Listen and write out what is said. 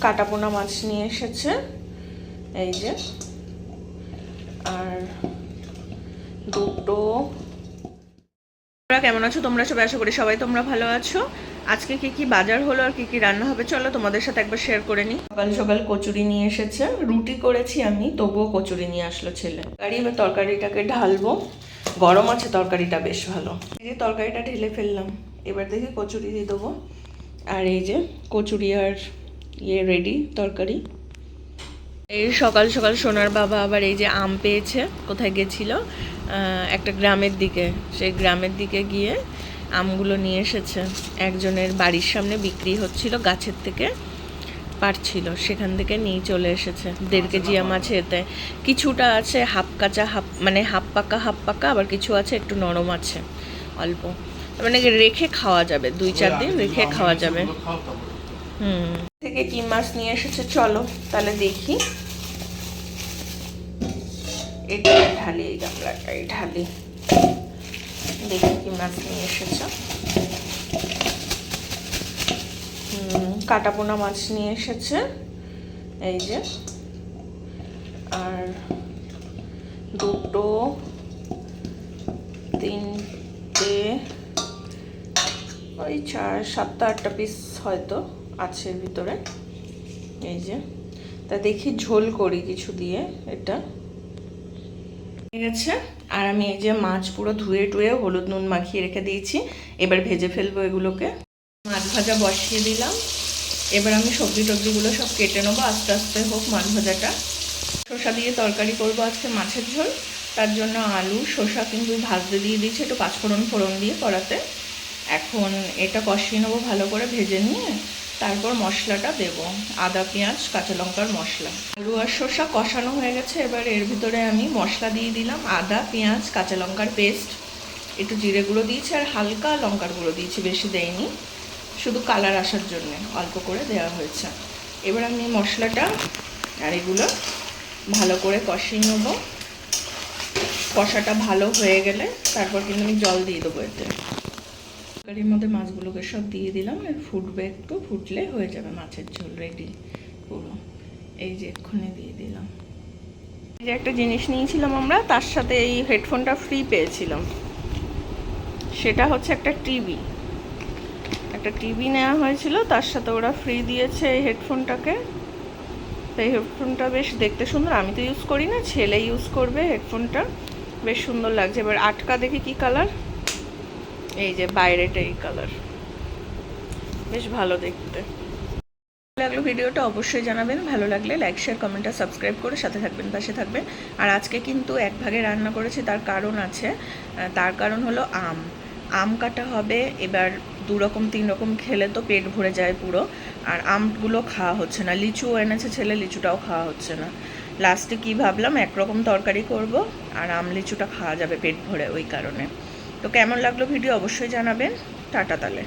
কাটাপোনা মাছ নিয়ে এসেছে এই যে, আর দুটো। তোমরা কেমন আছো? তোমরা সবাই, আশা করি সবাই তোমরা ভালো আছো। আজকে কি কি বাজার হলো আর কি কি রান্না হবে চলো তোমাদের সাথে একবার শেয়ার করে নিই। সকাল সকাল কচুরি নিয়ে এসেছে, রুটি করেছি আমি, তবুও কচুরি নিয়ে আসলো ছেলে। এবার তরকারিটাকে ঢালবো, গরম আছে তরকারিটা, বেশ ভালো। এই যে তরকারিটা ঢেলে ফেললাম, এবার দেখি কচুরি দিয়ে দেবো। আর এই যে কচুরি আর রেডি তরকারি। এই সকাল সকাল সোনার বাবা আবার এই যে আম পেয়েছে, কোথায় গেছিল একটা গ্রামের দিকে, সেই গ্রামের দিকে গিয়ে আমগুলো নিয়ে এসেছে। একজনের বাড়ির সামনে বিক্রি হচ্ছিল, গাছের থেকে পারছিল, সেখান থেকে নিয়ে চলে এসেছে। 1.5 কেজি আম আছে এতে, কিছুটা আছে হাফ কাঁচা, হাফ পাকা, আবার কিছু আছে একটু নরম আছে অল্প, মানে রেখে খাওয়া যাবে, 2-4 দিন রেখে খাওয়া যাবে। থেকে কি মাছ নিয়ে এসেছে চলো তাহলে দেখি। এটা ঢালি, এই গামলাটাই ঢালি, দেখি কি মাছ নিয়ে এসেছে। কাটাপোনা মাছ নিয়ে এসেছে এই যে, আর দুটো, 3টে, ওই 7-8টা পিস হয়তো আছে ভিতরে এই যে। তা দেখি ঝোল করি কিছু দিয়ে, এটা ঠিক আছে। আর আমি এই যে মাছ পুরো ধুয়ে টুয়ে হলুদ নুন মাখিয়ে রেখে দিয়েছি, এবার ভেজে ফেলবো এগুলোকে। মাছ ভাজা বসিয়ে দিলাম, এবার আমি সবজি টবজিগুলো সব কেটে নেবো, আস্তে আস্তে হোক মাছ ভাজাটা। শসা দিয়ে তরকারি করবো আজকে, মাছের ঝোল, তার জন্য আলু শসা কিন্তু ভাজতে দিয়ে দিয়েছি, একটু পাঁচফোড়ন দিয়ে কড়াতে। এখন এটা কষিয়ে নেবো ভালো করে, ভেজে নিয়ে তারপর মশলাটা দেব, আদা পেঁয়াজ কাঁচা লঙ্কার মশলা। আলু আর শসা কষানো হয়ে গেছে, এবার এর ভিতরে আমি মশলা দিয়ে দিলাম, আদা পেঁয়াজ কাঁচা লঙ্কার পেস্ট, একটু জিরে গুঁড়ো দিয়েছি আর হালকা লঙ্কার গুঁড়ো দিয়েছি, বেশি দেয়নি, শুধু কালার আসার জন্য অল্প করে দেওয়া হয়েছে। এবার আমি মশলাটা আর এগুলো ভালো করে কষিয়ে নেবো। কষাটা ভালো হয়ে গেলে তারপর কিন্তু আমি জল দিয়ে দেবো এতে। তরকারির মধ্যে মাছগুলোকে সব দিয়ে দিলাম, আর ফুটবে, একটু ফুটলে হয়ে যাবে মাছের ঝোল রেডি পুরো। এই যে এক্ষুনি দিয়ে দিলাম। এই যে একটা জিনিস নিয়েছিলাম আমরা, তার সাথে এই হেডফোনটা ফ্রি পেয়েছিলাম, সেটা হচ্ছে একটা টিভি নেওয়া হয়েছিল, তার সাথে ওরা ফ্রি দিয়েছে এই হেডফোনটাকে। তো এই হেডফোনটা বেশ দেখতে সুন্দর, আমি তো ইউজ করি না, ছেলে ইউজ করবে হেডফোনটা, বেশ সুন্দর লাগছে। এবার আটকা দেখি কি কালার, এই যে বাইরেটা এই কালার, বেশ ভালো দেখতে। লাগলো ভিডিওটা অবশ্যই জানাবেন, ভালো লাগলে লাইক শেয়ার কমেন্ট আর সাবস্ক্রাইব করে সাথে থাকবেন, পাশে থাকবেন। আর আজকে কিন্তু এক ভাগে রান্না করেছি, তার কারণ আছে, তার কারণ হলো আম কাটা হবে। এবার 2 রকম 3 রকম খেলে তো পেট ভরে যায় পুরো, আর আমগুলো খাওয়া হচ্ছে না। লিচু এনেছে ছেলে, লিচুটাও খাওয়া হচ্ছে না। লাস্টে কি ভাবলাম, একরকম তরকারি করব আর আম লিচুটা খাওয়া যাবে পেট ভরে, ওই কারণে। তো কেমন লাগলো ভিডিও অবশ্যই জানাবেন। টাটা তাহলে।